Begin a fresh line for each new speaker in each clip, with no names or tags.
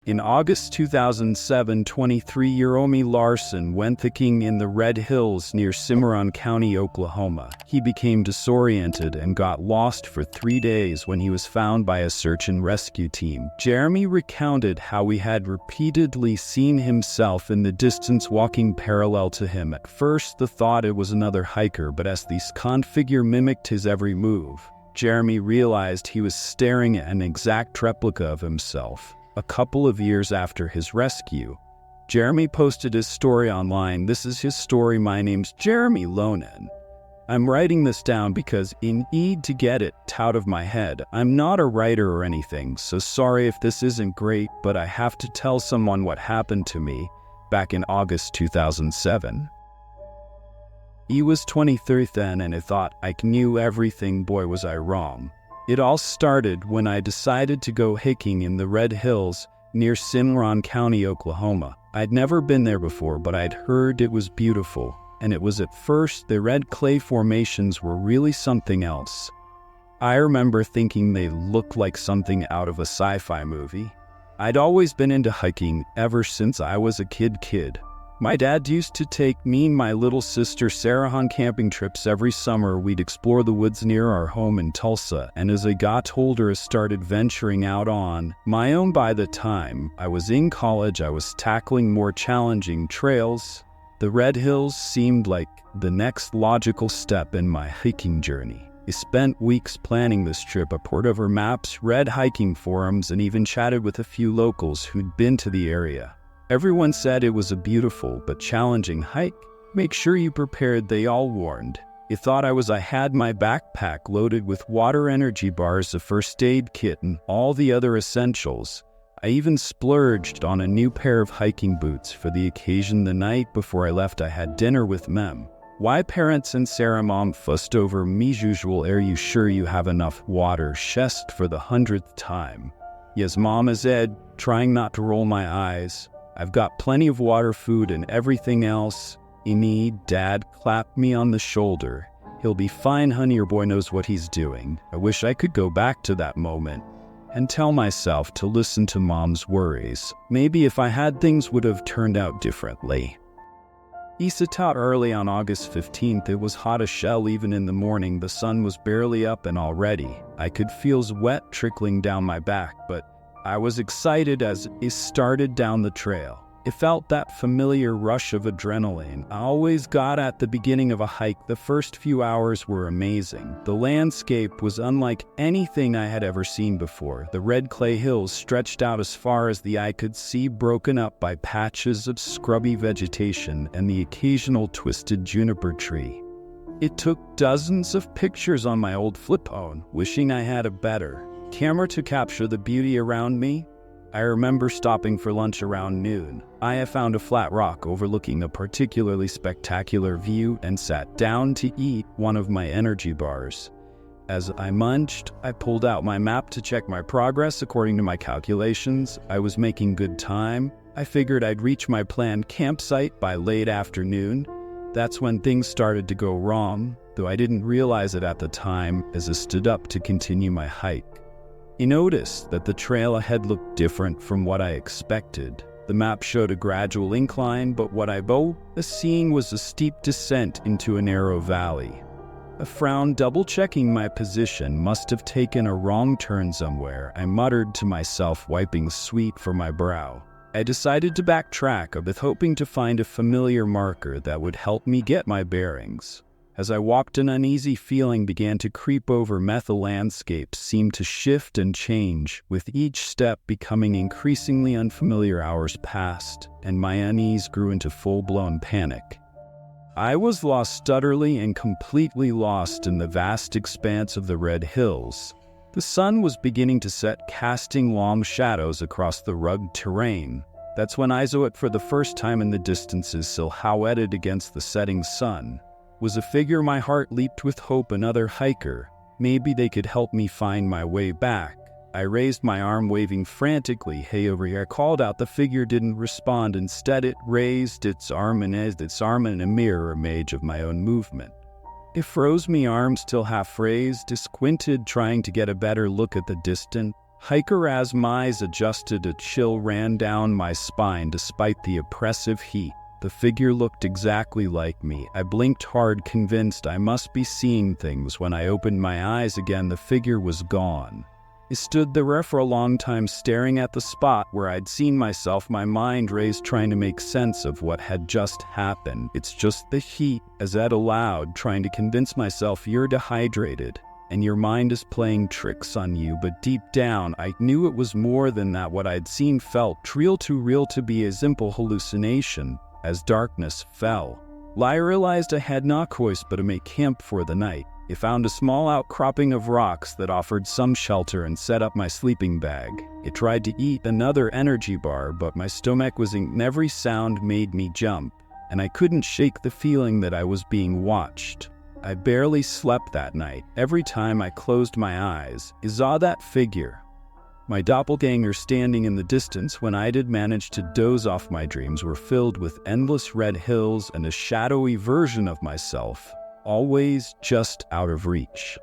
In August 2007, 23-year-old Larson went hiking in the Red Hills near Cimarron County, Oklahoma. He became disoriented and got lost for 3 days when he was found by a search and rescue team. Jeremy recounted how he had repeatedly seen himself in the distance walking parallel to him. At first, the thought it was another hiker, but as this figure mimicked his every move, Jeremy realized he was staring at an exact replica of himself. A couple of years after his rescue, Jeremy posted his story online. This is his story. My name's Jeremy Lonan. I'm writing this down because I need to get it out of my head. I'm not a writer or anything, so sorry if this isn't great, but I have to tell someone what happened to me back in August 2007. He was 23 then, and I thought I knew everything. Boy, was I wrong. It all started when I decided to go hiking in the Red Hills near Cimarron County, Oklahoma. I'd never been there before, but I'd heard it was beautiful, and it was at first the red clay formations were really something else. I remember thinking they looked like something out of a sci-fi movie. I'd always been into hiking ever since I was a kid. My dad used to take me and my little sister Sarah on camping trips every summer. We'd explore the woods near our home in Tulsa, and as I got older, I started venturing out on my own. By the time I was in college, I was tackling more challenging trails. The Red Hills seemed like the next logical step in my hiking journey. I spent weeks planning this trip. I pored over maps, read hiking forums, and even chatted with a few locals who'd been to the area. Everyone said it was a beautiful but challenging hike. Make sure you prepared, they all warned. I thought I had my backpack loaded with water, energy bars, a first aid kit, and all the other essentials. I even splurged on a new pair of hiking boots for the occasion. The night before I left, I had dinner with Mem. Why parents and Sarah mom fussed over me as usual. Are you sure you have enough water? Chest for the 100th time. Yes, Mom, is Ed, trying not to roll my eyes. I've got plenty of water, food, and everything else you need. Dad clapped me on the shoulder. He'll be fine, honey. Your boy knows what he's doing. I wish I could go back to that moment and tell myself to listen to Mom's worries. Maybe if I had, things would have turned out differently. He set out early on August 15th. It was hot as shell even in the morning. The sun was barely up, and already I could feel sweat trickling down my back, but I was excited as I started down the trail. It felt that familiar rush of adrenaline I always got at the beginning of a hike. The first few hours were amazing. The landscape was unlike anything I had ever seen before. The red clay hills stretched out as far as the eye could see, broken up by patches of scrubby vegetation and the occasional twisted juniper tree. It took dozens of pictures on my old flip phone, wishing I had a better camera to capture the beauty around me. I remember stopping for lunch around noon. I found a flat rock overlooking a particularly spectacular view and sat down to eat one of my energy bars. As I munched, I pulled out my map to check my progress. According to my calculations, I was making good time. I figured I'd reach my planned campsite by late afternoon. That's when things started to go wrong, though I didn't realize it at the time as I stood up to continue my hike. I noticed that the trail ahead looked different from what I expected. The map showed a gradual incline, but what I was seeing was a steep descent into a narrow valley. I frowned, double-checking my position. Must have taken a wrong turn somewhere, I muttered to myself, wiping sweat from my brow. I decided to backtrack a bit, hoping to find a familiar marker that would help me get my bearings. As I walked, an uneasy feeling began to creep over me. The landscape seemed to shift and change, with each step becoming increasingly unfamiliar. Hours passed, and my unease grew into full-blown panic. I was lost, utterly and completely lost in the vast expanse of the Red Hills. The sun was beginning to set, casting long shadows across the rugged terrain. That's when I saw it for the first time in the distances, silhouetted against the setting sun. Was a figure. My heart leaped with hope. Another hiker. Maybe they could help me find my way back. I raised my arm, waving frantically. Hey, over here, I called out. The figure didn't respond. Instead, it raised its arm in a mirror image of my own movement. It froze, me arm still half raised. I squinted, trying to get a better look at the distant Hiker as my eyes adjusted, a chill ran down my spine despite the oppressive heat. The figure looked exactly like me. I blinked hard, convinced I must be seeing things. When I opened my eyes again, the figure was gone. I stood there for a long time, staring at the spot where I'd seen myself, my mind raced, trying to make sense of what had just happened. "It's just the heat," I said aloud, trying to convince myself. "You're dehydrated, and your mind is playing tricks on you." But deep down, I knew it was more than that. What I'd seen felt too real to be a simple hallucination. As darkness fell, I realized I had no choice but to make camp for the night. I found a small outcropping of rocks that offered some shelter and set up my sleeping bag. I tried to eat another energy bar, but my stomach was in every sound made me jump, and I couldn't shake the feeling that I was being watched. I barely slept that night. Every time I closed my eyes, I saw that figure, my doppelganger, standing in the distance. When I did manage to doze off, my dreams were filled with endless red hills and a shadowy version of myself, always just out of reach.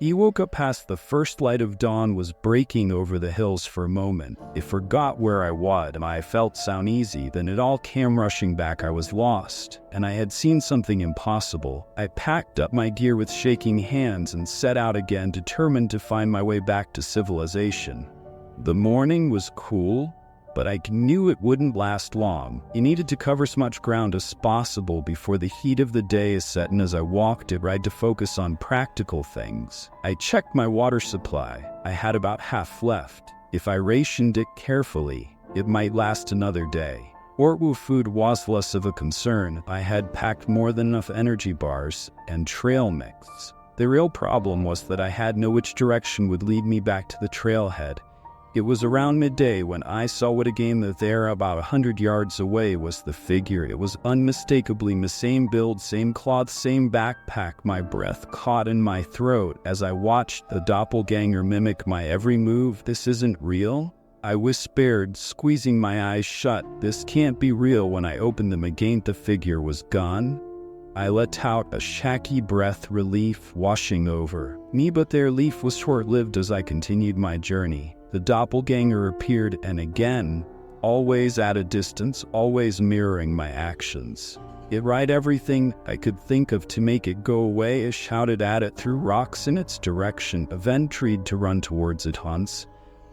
I woke up past the first light of dawn was breaking over the hills. For a moment, I forgot where I was, and I felt so easy. Then it all came rushing back. I was lost, and I had seen something impossible. I packed up my gear with shaking hands and set out again, determined to find my way back to civilization. The morning was cool, but I knew it wouldn't last long. I needed to cover as much ground as possible before the heat of the day is set, and as I walked, I tried to focus on practical things. I checked my water supply. I had about half left. If I rationed it carefully, it might last another day. Orwu food was less of a concern. I had packed more than enough energy bars and trail mix. The real problem was that I had no which direction would lead me back to the trailhead. It was around midday when I saw what again that there about 100 yards away was the figure. It was unmistakably the same build, same cloth, same backpack. My breath caught in my throat as I watched the doppelganger mimic my every move. "This isn't real," I whispered, squeezing my eyes shut. "This can't be real." When I opened them again, the figure was gone. I let out a shaky breath, relief washing over me, but the relief was short-lived. As I continued my journey, the doppelganger appeared, and again, always at a distance, always mirroring my actions. It tried everything I could think of to make it go away. I shouted at it, threw rocks in its direction, tried to run towards it once,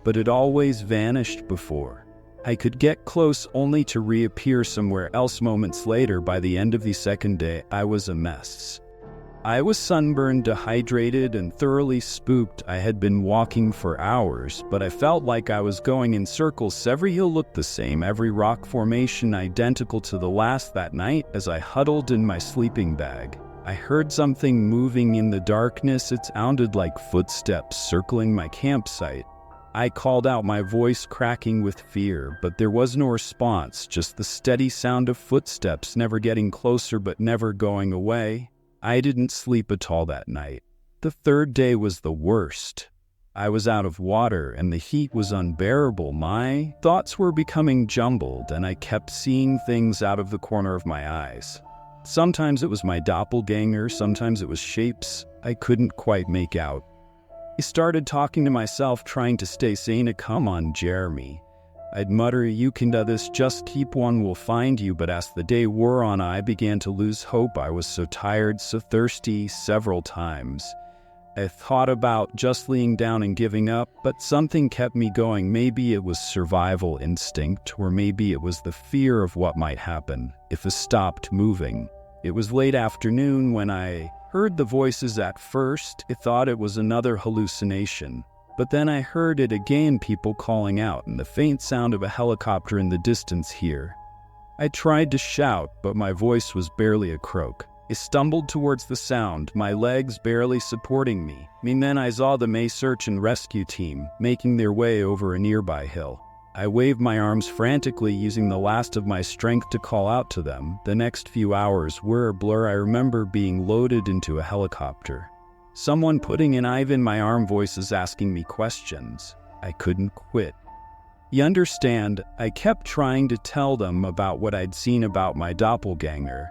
but it always vanished before I could get close, only to reappear somewhere else moments later. By the end of the second day, I was a mess. I was sunburned, dehydrated, and thoroughly spooked. I had been walking for hours, but I felt like I was going in circles. Every hill looked the same, every rock formation identical to the last. That night, as I huddled in my sleeping bag, I heard something moving in the darkness. It sounded like footsteps circling my campsite. I called out, my voice cracking with fear, but there was no response, just the steady sound of footsteps, never getting closer but never going away. I didn't sleep at all that night. The third day was the worst. I was out of water and the heat was unbearable. My thoughts were becoming jumbled and I kept seeing things out of the corner of my eyes. Sometimes it was my doppelganger, sometimes it was shapes I couldn't quite make out. I started talking to myself, trying to stay sane. "Come on, Jeremy," I'd mutter, "you can do this, just keep one will find you." But as the day wore on, I began to lose hope. I was so tired, so thirsty. Several times I thought about just laying down and giving up, but something kept me going. Maybe it was survival instinct, or maybe it was the fear of what might happen if I stopped moving. It was late afternoon when I heard the voices. At first, I thought it was another hallucination, but then I heard it again, people calling out, and the faint sound of a helicopter in the distance here. I tried to shout, but my voice was barely a croak. I stumbled towards the sound, my legs barely supporting me. And then I saw the May search and rescue team making their way over a nearby hill. I waved my arms frantically, using the last of my strength to call out to them. The next few hours were a blur. I remember being loaded into a helicopter, someone putting an IV in my arm, voices asking me questions. I couldn't quit. You understand, I kept trying to tell them about what I'd seen about my doppelganger,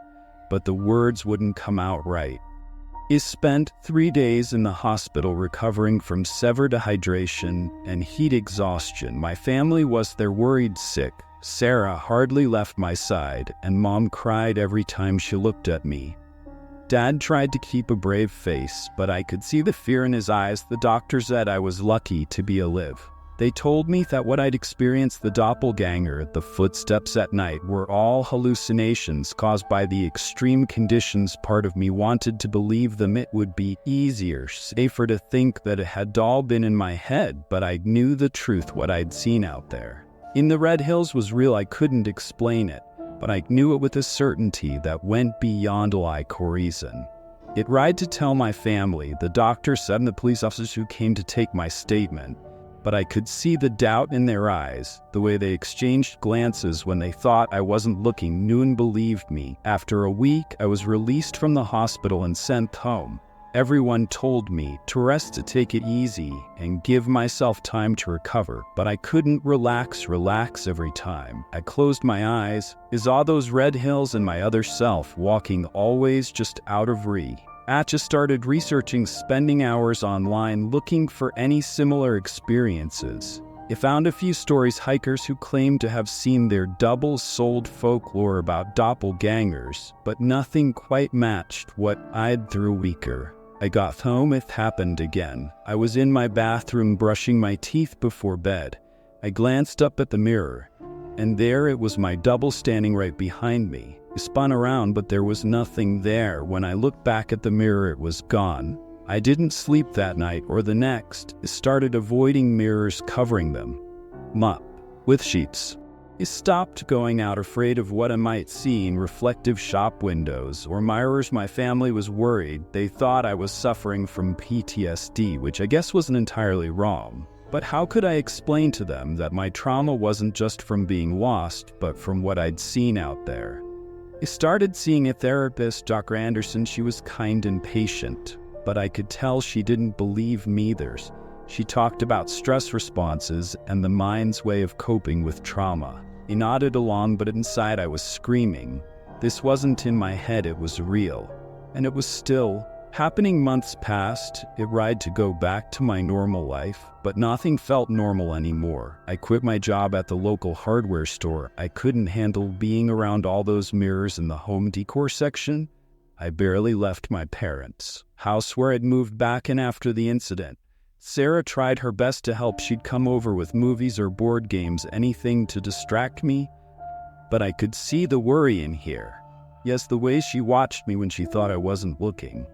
but the words wouldn't come out right. I spent 3 days in the hospital recovering from severe dehydration and heat exhaustion. My family was there worried sick. Sarah hardly left my side, and Mom cried every time she looked at me. Dad tried to keep a brave face, but I could see the fear in his eyes. The doctor said I was lucky to be alive. They told me that what I'd experienced, the doppelganger, the footsteps at night, were all hallucinations caused by the extreme conditions. Part of me wanted to believe them. It would be easier, safer to think that it had all been in my head, but I knew the truth. What I'd seen out there in the Red Hills was real. I couldn't explain it, but I knew it with a certainty that went beyond logic or reason. It tried to tell my family, the doctor said, and the police officers who came to take my statement. But I could see the doubt in their eyes, the way they exchanged glances when they thought I wasn't looking. No one believed me. After a week, I was released from the hospital and sent home. Everyone told me to rest, to take it easy, and give myself time to recover. But I couldn't relax every time I closed my eyes. Is all those Red Hills and my other self walking always just out of reach? I just started researching, spending hours online looking for any similar experiences. I found a few stories, hikers who claimed to have seen their doubles, sold folklore about doppelgangers, but nothing quite matched what I'd through weaker. I got home, it happened again. I was in my bathroom brushing my teeth before bed. I glanced up at the mirror, and there it was, my double standing right behind me. I spun around, but there was nothing there. When I looked back at the mirror, it was gone. I didn't sleep that night or the next. I started avoiding mirrors, covering them up with sheets. I stopped going out, afraid of what I might see in reflective shop windows or mirrors. My family was worried. They thought I was suffering from PTSD, which I guess wasn't entirely wrong. But how could I explain to them that my trauma wasn't just from being lost, but from what I'd seen out there? I started seeing a therapist, Dr. Anderson. She was kind and patient, but I could tell she didn't believe me either. She talked about stress responses and the mind's way of coping with trauma. I nodded along, but inside I was screaming. This wasn't in my head, it was real. And it was still happening. Months passed. It tried to go back to my normal life, but nothing felt normal anymore. I quit my job at the local hardware store. I couldn't handle being around all those mirrors in the home decor section. I barely left my parents' house where I'd moved back in after the incident. Sarah tried her best to help. She'd come over with movies or board games, anything to distract me. But I could see the worry in here. Yes, the way she watched me when she thought I wasn't looking.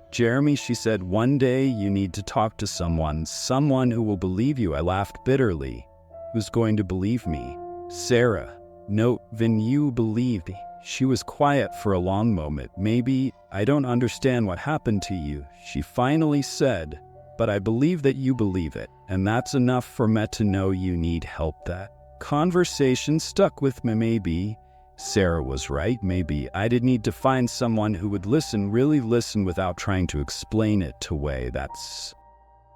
Jeremy, she said, one day you need to talk to someone who will believe you. I laughed bitterly. Who's going to believe me? Sarah. No, then you believe me. She was quiet for a long moment. Maybe I don't understand what happened to you, she finally said, but I believe that you believe it, and that's enough for me to know you need help. That conversation stuck with me. Maybe Sarah was right. Maybe I did need to find someone who would listen, really listen, without trying to explain it away. That's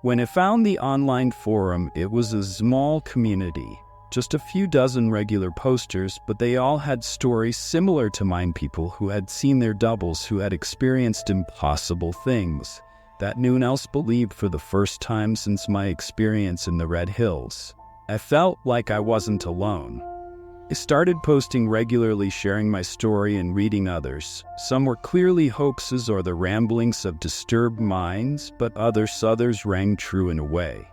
when I found the online forum. It was a small community, just a few dozen regular posters, but they all had stories similar to mine. People who had seen their doubles, who had experienced impossible things that no one else believed. For the first time since my experience in the Red Hills, I felt like I wasn't alone. I started posting regularly, sharing my story and reading others. Some were clearly hoaxes or the ramblings of disturbed minds, but others rang true in a way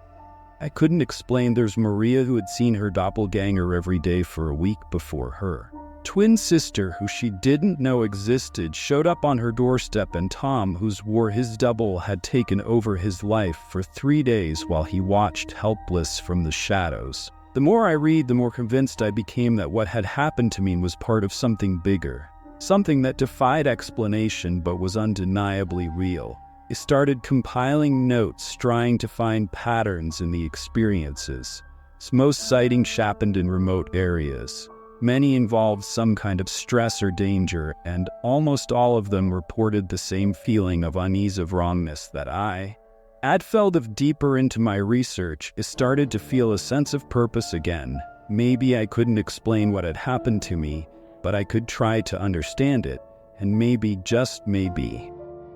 I couldn't explain. There's Maria, who had seen her doppelganger every day for a week before her twin sister, who she didn't know existed, showed up on her doorstep, and Tom, whose his double had taken over his life for 3 days while he watched helpless from the shadows. The more I read, the more convinced I became that what had happened to me was part of something bigger, something that defied explanation but was undeniably real. I started compiling notes, trying to find patterns in the experiences. Most sightings happened in remote areas. Many involved some kind of stress or danger, and almost all of them reported the same feeling of unease, of wrongness that I had felt. Deeper into my research, I started to feel a sense of purpose again. Maybe I couldn't explain what had happened to me, but I could try to understand it, and maybe, just maybe,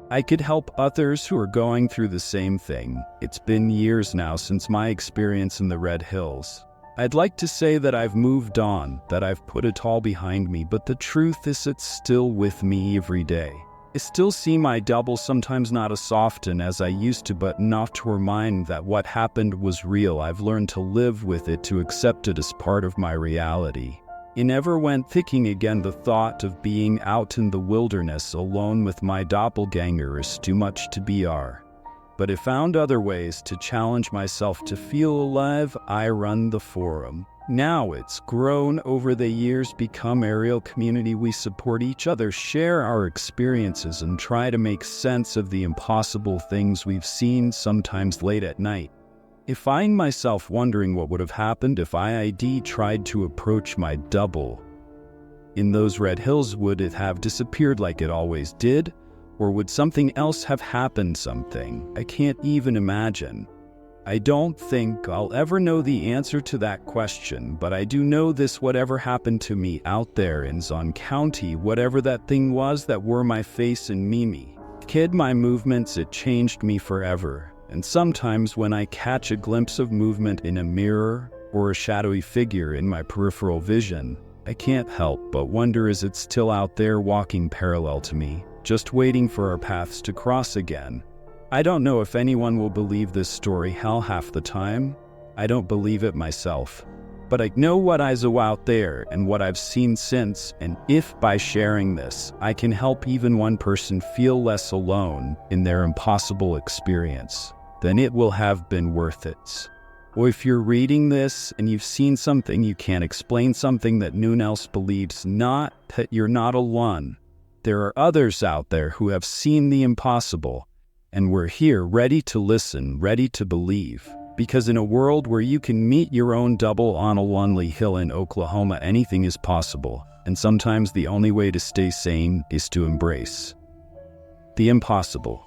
I could help others who are going through the same thing. It's been years now since my experience in the Red Hills. I'd like to say that I've moved on, that I've put it all behind me, but the truth is it's still with me every day. I still see my double, sometimes not as often as I used to, but enough to remind that what happened was real. I've learned to live with it, to accept it as part of my reality. It never went thinking again. The thought of being out in the wilderness alone with my doppelganger is too much to bear. But I found other ways to challenge myself to feel alive. I run the forum. Now it's grown over the years, become a real community. We support each other, share our experiences, and try to make sense of the impossible things we've seen, sometimes late at night. I find myself wondering what would have happened if IID tried to approach my double in those Red Hills. Would it have disappeared like it always did? Or would something else have happened? Something I can't even imagine. I don't think I'll ever know the answer to that question, but I do know this: whatever happened to me out there in Zon County, whatever that thing was that wore my face and Mimi, kid my movements, it changed me forever. And sometimes when I catch a glimpse of movement in a mirror or a shadowy figure in my peripheral vision, I can't help but wonder, is it still out there walking parallel to me, just waiting for our paths to cross again? I don't know if anyone will believe this story. Hell, half the time, I don't believe it myself. But I know what is out there and what I've seen since, and if by sharing this, I can help even one person feel less alone in their impossible experience, then it will have been worth it. Or if you're reading this and you've seen something you can't explain, something that no one else believes, not that you're not alone. There are others out there who have seen the impossible, and we're here ready to listen, ready to believe. Because in a world where you can meet your own double on a lonely hill in Oklahoma, anything is possible. And sometimes the only way to stay sane is to embrace the impossible.